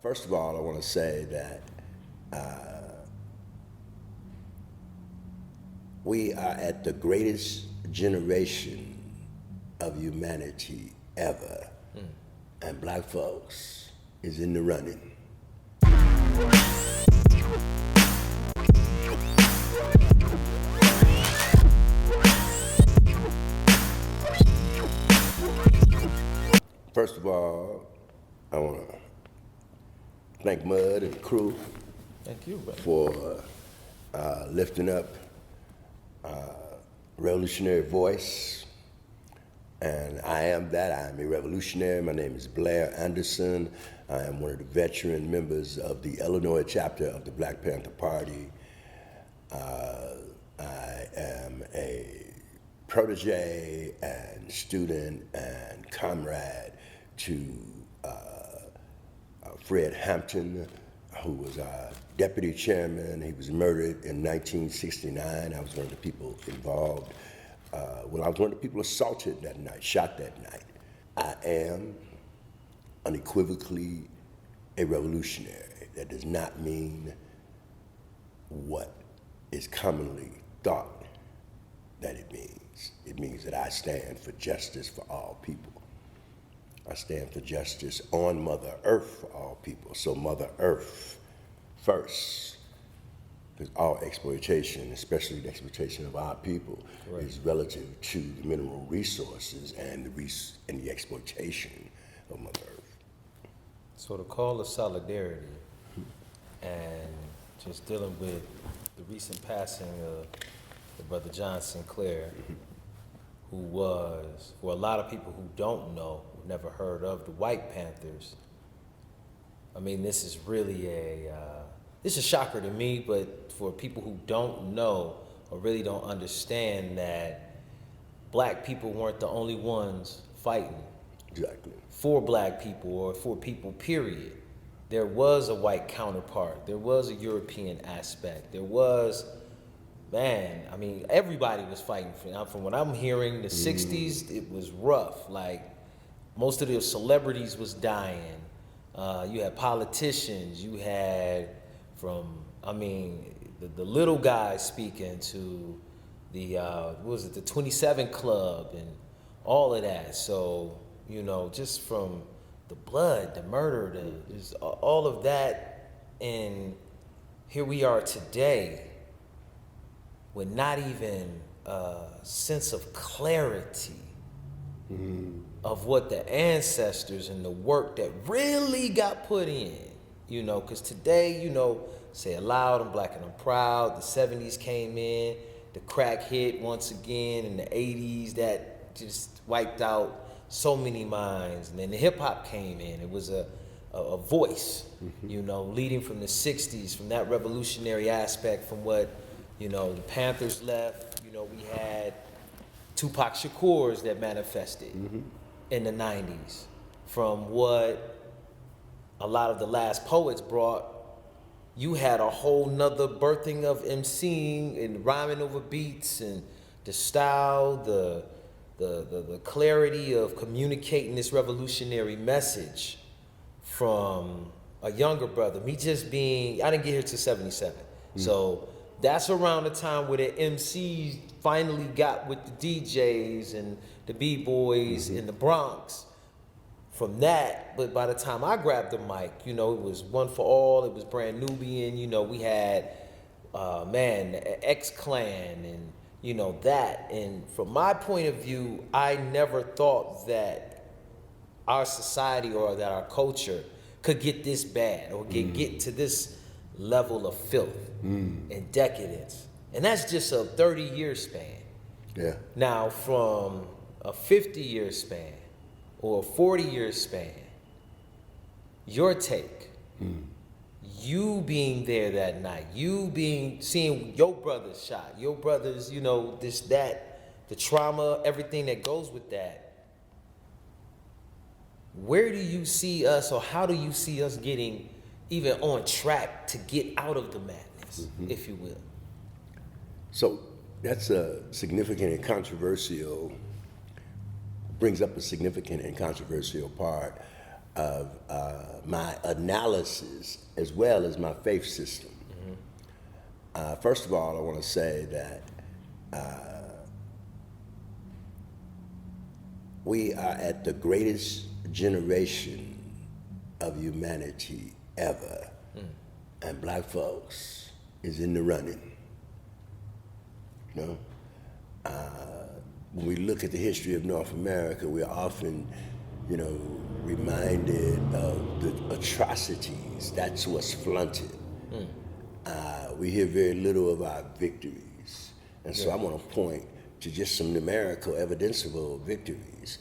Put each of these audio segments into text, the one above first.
First of all, I want to say that we are at the greatest generation of humanity ever, and black folks is in the running. First of all, I want to thank Mudd and the crew. Thank you, brother. For lifting up revolutionary voice. And I am that. I am a revolutionary. My name is Blair Anderson. I am one of the veteran members of the Illinois chapter of the Black Panther Party. I am a protege and student and comrade to Fred Hampton, who was our deputy chairman. He was murdered in 1969. I was one of the people involved. I was one of the people assaulted that night, shot that night. I am unequivocally a revolutionary. That does not mean what is commonly thought that it means. It means that I stand for justice for all people. I stand for justice on Mother Earth for all people. So Mother Earth first, because all exploitation, especially the exploitation of our people, right, is relative to the mineral resources and the exploitation of Mother Earth. So the call of solidarity and just dealing with the recent passing of the brother John Sinclair, who was, for a lot of people who don't know, who've never heard of the White Panthers, I mean, this is really this is a shocker to me, but for people who don't know or really don't understand that black people weren't the only ones fighting. Exactly. For black people or for people, period. There was a white counterpart. There was a European aspect. There was, man, I mean, everybody was fighting. From what I'm hearing, the 60s, it was rough. Like, most of the celebrities was dying. You had politicians. You had the little guys speaking to the, what was it, the 27 Club and all of that. So, you know, just from the blood, the murder, just all of that. And here we are today with not even a sense of clarity of what the ancestors and the work that really got put in, you know, because today, you know, say it loud, I'm black and I'm proud. The 70s came in, the crack hit once again in the 80s, that just wiped out so many minds. And then the hip hop came in. It was a voice, you know, leading from the 60s, from that revolutionary aspect, from what, you know, the Panthers left. You know, we had Tupac Shakur's that manifested in the 90s, from what a lot of the last poets brought. You had a whole nother birthing of MCing and rhyming over beats and the style, the clarity of communicating this revolutionary message from a younger brother. Me just being, I didn't get here till 77. So that's around the time where the MCs finally got with the DJs and the B-boys in the Bronx. From that, but by the time I grabbed the mic, you know, it was One for All, it was Brand Nubian, you know, we had, X-Clan and, you know, that. And from my point of view, I never thought that our society or that our culture could get this bad or get to this level of filth and decadence. And that's just a 30-year span. Yeah. Now, from a 50-year span or a 40-year span, your take, you being there that night, seeing your brothers shot, your brothers, you know, this, that, the trauma, everything that goes with that. Where do you see us, or how do you see us getting even on track to get out of the madness, if you will? So that's a significant and controversial, brings up a significant and controversial part. of my analysis as well as my faith system. First of all, I want to say that we are at the greatest generation of humanity ever, and black folks is in the running. You know, when we look at the history of North America, we're often, reminded of the atrocities. That's what's flaunted. We hear very little of our victories, and so I want to point to just some numerical, evidenceable victories.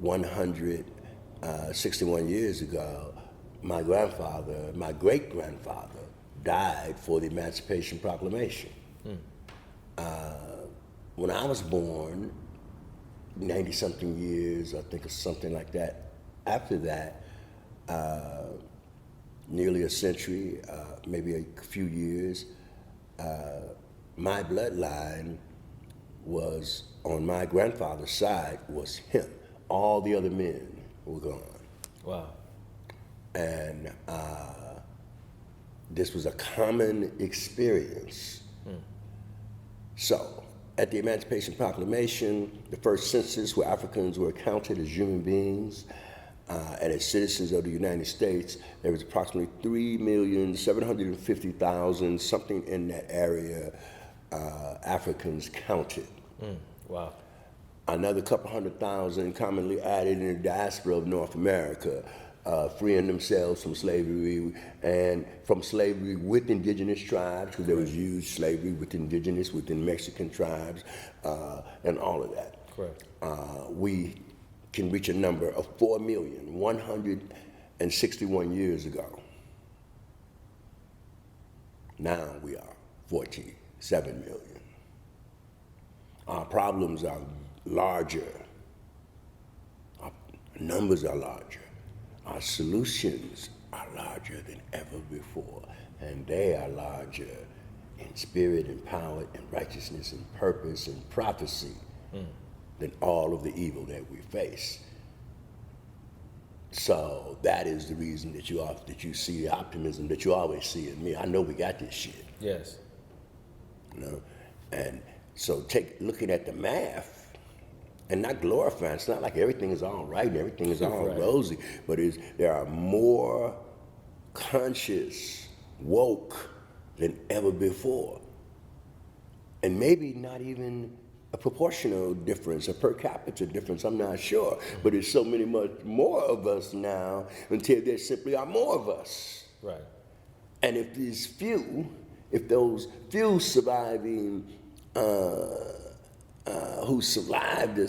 161 years ago, my great-grandfather, died for the Emancipation Proclamation. When I was born, 90-something years, I think, or something like that, after that, nearly a century, maybe a few years, my bloodline was, on my grandfather's side, was him. All the other men were gone. Wow. And this was a common experience. So, at the Emancipation Proclamation, the first census where Africans were counted as human beings and as citizens of the United States, there was approximately 3,750,000, something in that area, Africans counted. Wow. Another couple 100,000 commonly added in the diaspora of North America, freeing themselves from slavery, and from slavery with indigenous tribes, because there was huge slavery within Mexican tribes, and all of that. Correct. We can reach a number of 4,161 years ago. Now we are 47 million. Our problems are larger. Our numbers are larger. Our solutions are larger than ever before, and they are larger in spirit and power and righteousness and purpose and prophecy than all of the evil that we face. So that is the reason that you see the optimism that you always see in me. I know we got this shit. Yes. And so looking at the math, and not glorifying, it's not like everything is all right and everything is all rosy, but there are more conscious, woke than ever before. And maybe not even a proportional difference, a per capita difference, I'm not sure. But there's so many much more of us now until there simply are more of us. Right. And if those few surviving who survived the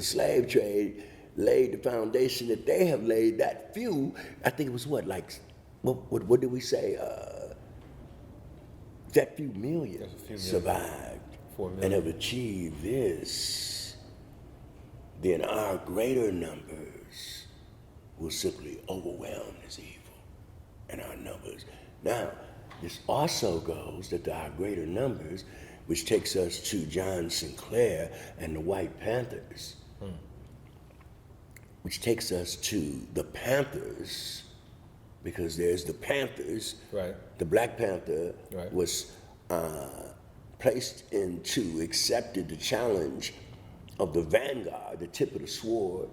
slave trade laid the foundation that they have laid, that few, I think it was what did we say? That few million survived 4 million. and have achieved this, then our greater numbers will simply overwhelm this evil and our numbers. Now, this also goes that our greater numbers, which takes us to John Sinclair and the White Panthers, which takes us to the Panthers, because there's the Panthers. Right. The Black Panther was accepted the challenge of the vanguard, the tip of the sword.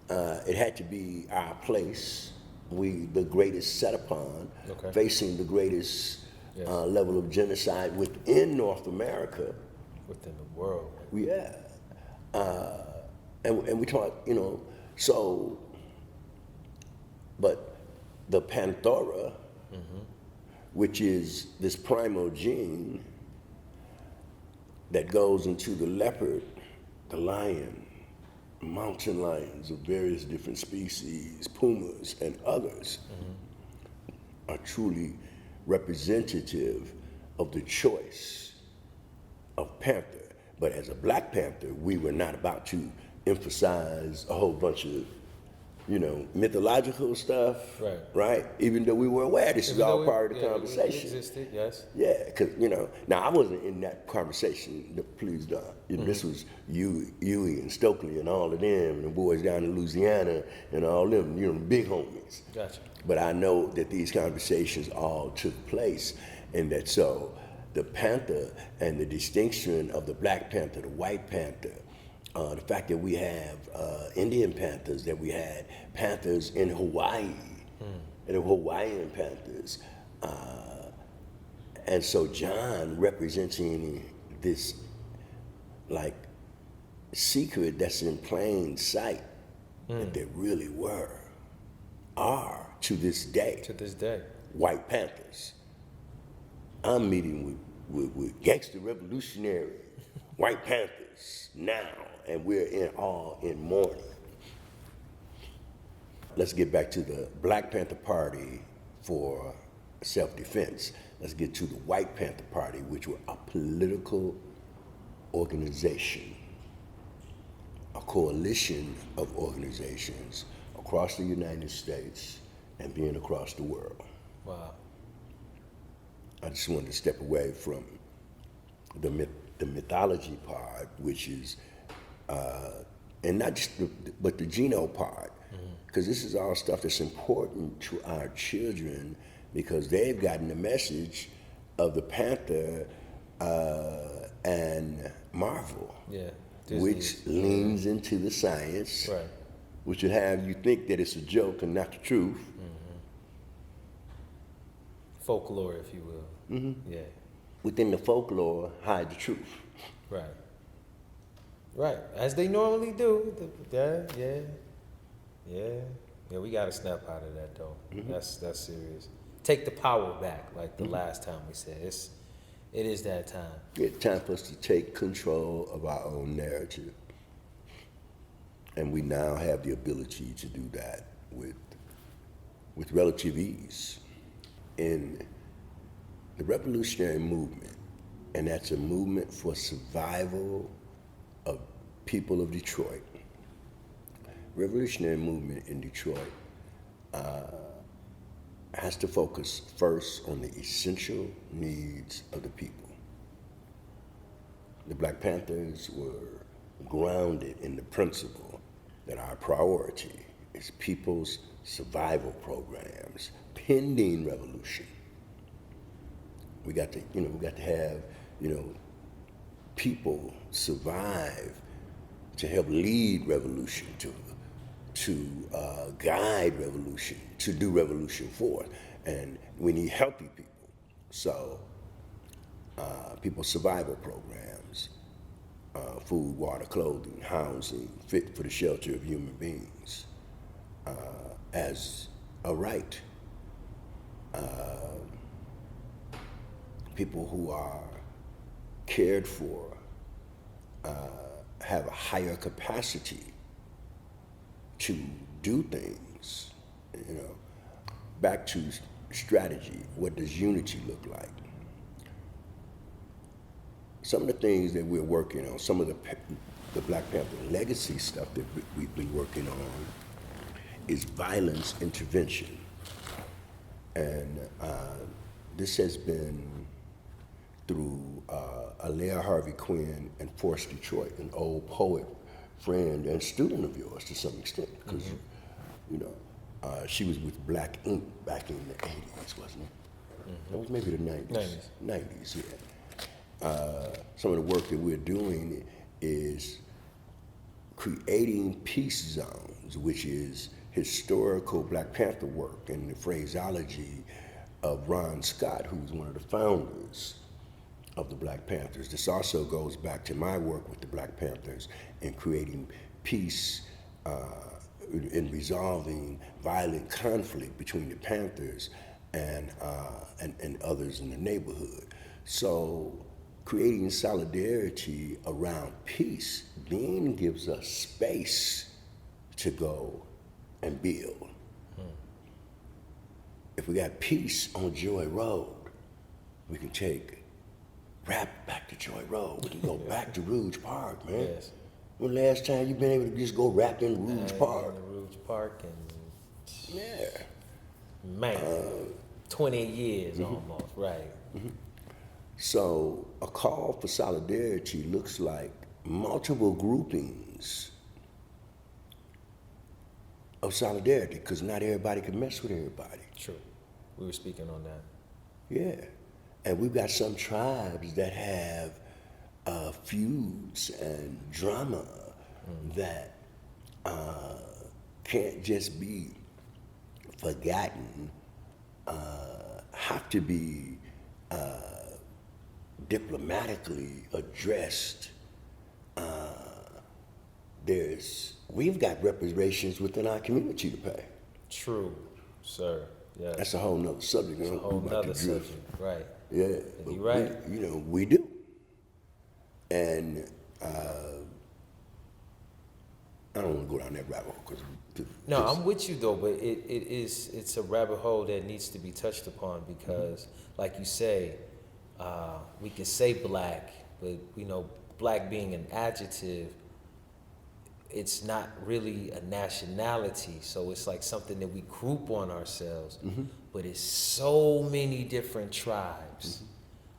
It had to be our place, the greatest set upon, facing the greatest level of genocide within North America. Within the world. Yeah. And we talk, but the Panthera, which is this primal gene that goes into the leopard, the lion, mountain lions of various different species, pumas and others, are truly representative of the choice of panther. But as a Black Panther, we were not about to emphasize a whole bunch of mythological stuff, Right. right? Even though we were aware this is Even all though part of the it conversation. existed, yes. Yeah, because, now I wasn't in that conversation, please don't. This was Huey and Stokely and all of them, and the boys down in Louisiana and all them, the big homies. Gotcha. But I know that these conversations all took place, and that so the Panther and the distinction of the Black Panther, the White Panther, the fact that we have Indian Panthers, that we had Panthers in Hawaii, and the Hawaiian Panthers. And so John representing this like secret that's in plain sight that there really are to this day. To this day. White Panthers. I'm meeting with gangster revolutionary White Panthers now, and we're all in mourning. Let's get back to the Black Panther Party for self-defense. Let's get to the White Panther Party, which were a political organization, a coalition of organizations across the United States and being across the world. Wow. I just wanted to step away from the mythology part, which is, and not just but the geno part, because this is all stuff that's important to our children, because they've gotten the message of the Panther and Marvel, which leans into the science, right, which would have you think that it's a joke and not the truth. Folklore, if you will. Yeah. Within the folklore, hide the truth. Right. Right. As they normally do. Yeah, we gotta snap out of that though. That's serious. Take the power back, like the last time we said. It is that time. It's time for us to take control of our own narrative. And we now have the ability to do that with relative ease. In the revolutionary movement, and that's a movement for survival of people of Detroit. Revolutionary movement in Detroit has to focus first on the essential needs of the people. The Black Panthers were grounded in the principle that our priority is people's survival programs pending revolution. We got to have, people survive to help lead revolution, to guide revolution, to do revolution forth. And we need healthy people. So people's survival programs, food, water, clothing, housing, fit for the shelter of human beings as a right. People who are cared for have a higher capacity to do things. Back to strategy. What does unity look like? Some of the things that we're working on, some of the Black Panther legacy stuff that we've been working on is violence intervention. And this has been through Alea Harvey Quinn and Force Detroit, an old poet, friend, and student of yours to some extent, because she was with Black Ink back in the 80s, wasn't it? That was maybe the 90s. 90s, yeah. Some of the work that we're doing is creating peace zones, which is historical Black Panther work and the phraseology of Ron Scott, who's one of the founders of the Black Panthers. This also goes back to my work with the Black Panthers in creating peace in resolving violent conflict between the Panthers and others in the neighborhood. So creating solidarity around peace then gives us space to go and build. If we got peace on Joy Road, we can take rap back to Joy Road. We can go back to Rouge Park, man. Yes. When the last time you been able to just go rap in Rouge Park? In Rouge Park, and Yeah. man, 20 years almost, right? So a call for solidarity looks like multiple groupings of solidarity, because not everybody can mess with everybody. True. We were speaking on that. Yeah. And we've got some tribes that have feuds and drama that can't just be forgotten, have to be diplomatically addressed. We've got reparations within our community to pay. True, sir. Yeah. That's a whole nother subject. That's a whole nother subject, right? Yeah, but you're right. We do, and I don't want to go down that rabbit hole because. No, I'm with you though, but it's a rabbit hole that needs to be touched upon because, like you say, we can say black, but black being an adjective, it's not really a nationality. So it's like something that we group on ourselves, but it's so many different tribes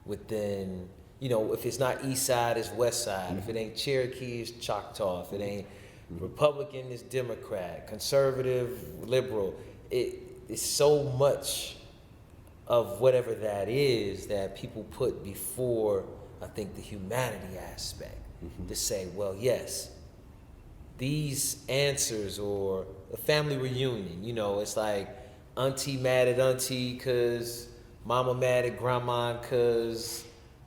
within, if it's not East Side, it's West Side. If it ain't Cherokee, it's Choctaw. If it ain't Republican, it's Democrat. Conservative, liberal. It's so much of whatever that is that people put before, I think, the humanity aspect. To say, well, yes, these answers, or a family reunion, it's like auntie mad at auntie because mama mad at grandma because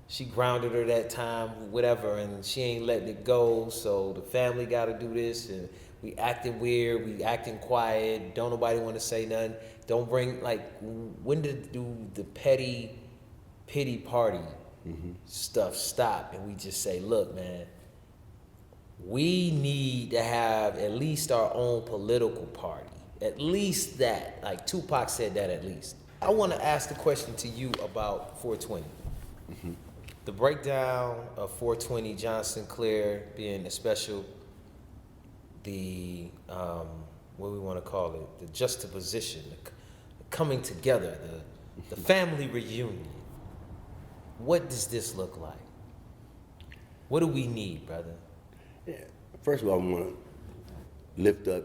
she grounded her that time, whatever, and she ain't letting it go, so the family got to do this, and we acting weird, we acting quiet, don't nobody want to say nothing. Don't bring, when do the petty pity party stuff stop, and we just say, look, man, we need to have at least our own political party. At least that. Like Tupac said that at least. I want to ask the question to you about 420. The breakdown of 420, John Sinclair being a special, the, what we want to call it, the juxtaposition, the coming together, the family reunion. What does this look like? What do we need, brother? Yeah. First of all, I want to lift up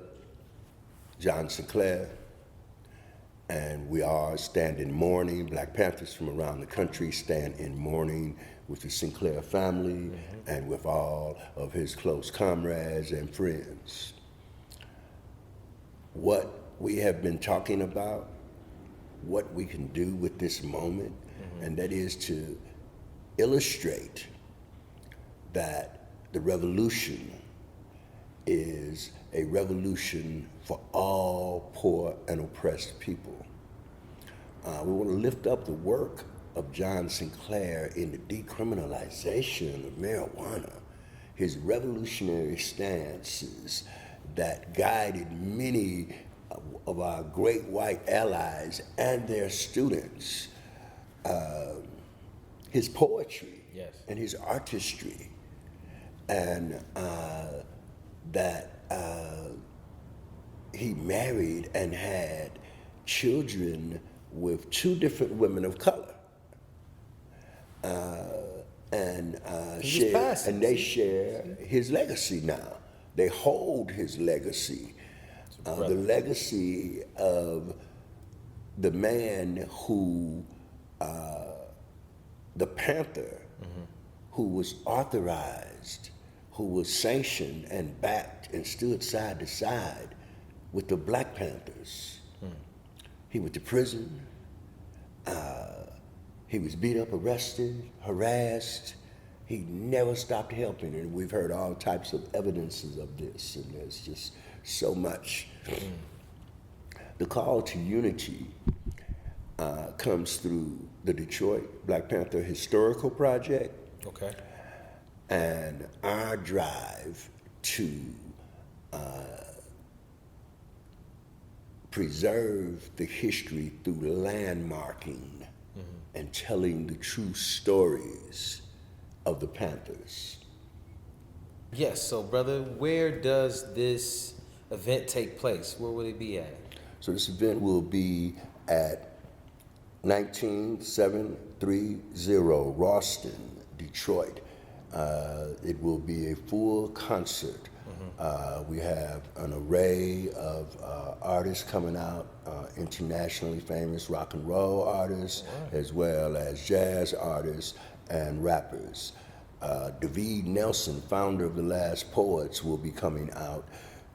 John Sinclair, and we are stand in mourning. Black Panthers from around the country stand in mourning with the Sinclair family and with all of his close comrades and friends. What we have been talking about, what we can do with this moment, and that is to illustrate that the revolution is a revolution for all poor and oppressed people. We want to lift up the work of John Sinclair in the decriminalization of marijuana, his revolutionary stances that guided many of our great white allies and their students, his poetry and his artistry, and that he married and had children with two different women of color, and they share his legacy now. They hold his legacy, the legacy of the man who, the Panther, who was authorized, who was sanctioned and backed and stood side to side with the Black Panthers. He went to prison. He was beat up, arrested, harassed. He never stopped helping, and we've heard all types of evidences of this, and there's just so much. The call to unity comes through the Detroit Black Panther Historical Project. Okay. And our drive to preserve the history through landmarking and telling the true stories of the Panthers. Yes, so brother, where does this event take place? Where will it be at? So this event will be at 19730 Ralston, Detroit. It will be a full concert. We have an array of artists coming out, internationally famous rock and roll artists, as well as jazz artists and rappers. David Nelson, founder of The Last Poets, will be coming out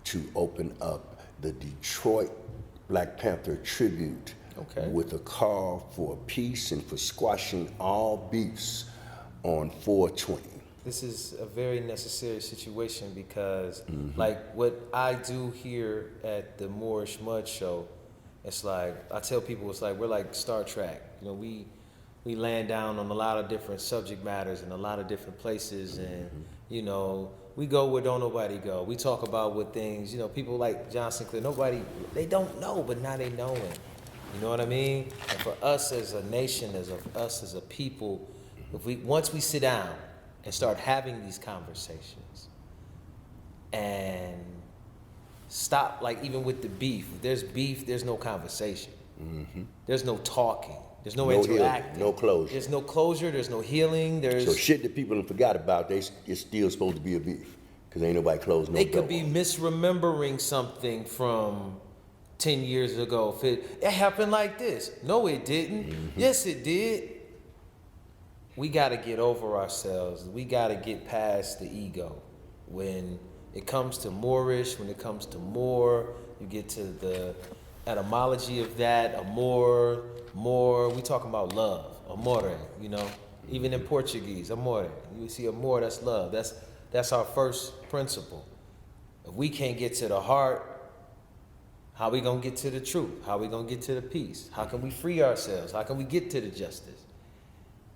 to open up the Detroit Black Panther tribute with a call for peace and for squashing all beefs on 420. This is a very necessary situation because, like, what I do here at the Moorish Mudd show, it's like, I tell people, it's like, we're like Star Trek. You know, we land down on a lot of different subject matters in a lot of different places, and, you know, we go where don't nobody go. We talk about what things, you know, people like John Sinclair, they don't know, but now they know him. You know what I mean? And for us as a nation, us as a people, once we sit down and start having these conversations and stop, like, even with the beef. If there's beef, there's no conversation. There's no talking. There's no interacting. Healing, no closure. There's no closure. There's no healing. So shit that people forgot about, it's still supposed to be a beef because ain't nobody closed no door. They could be misremembering something from 10 years ago. It happened like this. No, it didn't. Yes, it did. We got to get over ourselves. We got to get past the ego. When it comes to Moorish, when it comes to Moor, you get to the etymology of that, amor, we talking about love, amore, you know. Even in Portuguese, amore. You see amor, that's love. That's our first principle. If we can't get to the heart, how we gonna get to the truth? How we gonna get to the peace? How can we free ourselves? How can we get to the justice?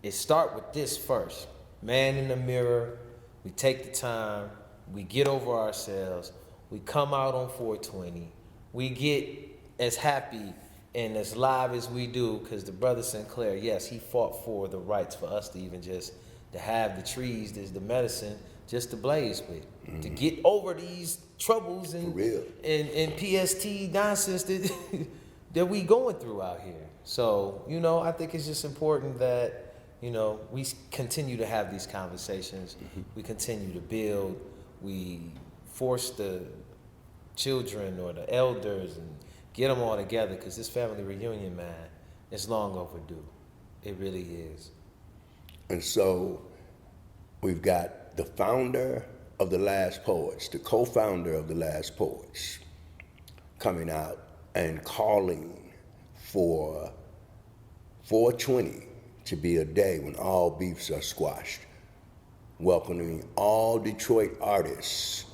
It start with this first. Man in the mirror, we take the time, we get over ourselves, we come out on 420, we get as happy and as live as we do, because the brother Sinclair, yes, he fought for the rights for us to even just to have the trees, there's the medicine, just to blaze with, to get over these troubles and PST nonsense that we going through out here. So, you know, I think it's just important that, you know, we continue to have these conversations. We continue to build. We force the children or the elders and get them all together, because this family reunion, man, it's long overdue. It really is. And so we've got the founder of The Last Poets, the co-founder of The Last Poets, coming out and calling for 420 to be a day when all beefs are squashed, welcoming all Detroit artists,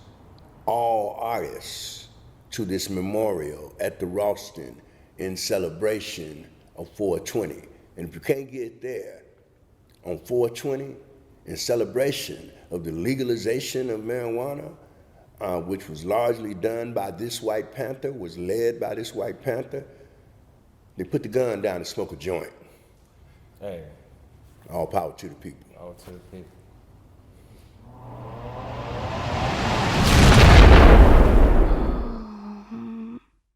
to this memorial at the Ralston in celebration of 420. And if you can't get there on 420 in celebration of the legalization of marijuana, which was largely done by this White Panther, was led by this White Panther, they put the gun down and smoke a joint. Hey. All power to the people. All to the people.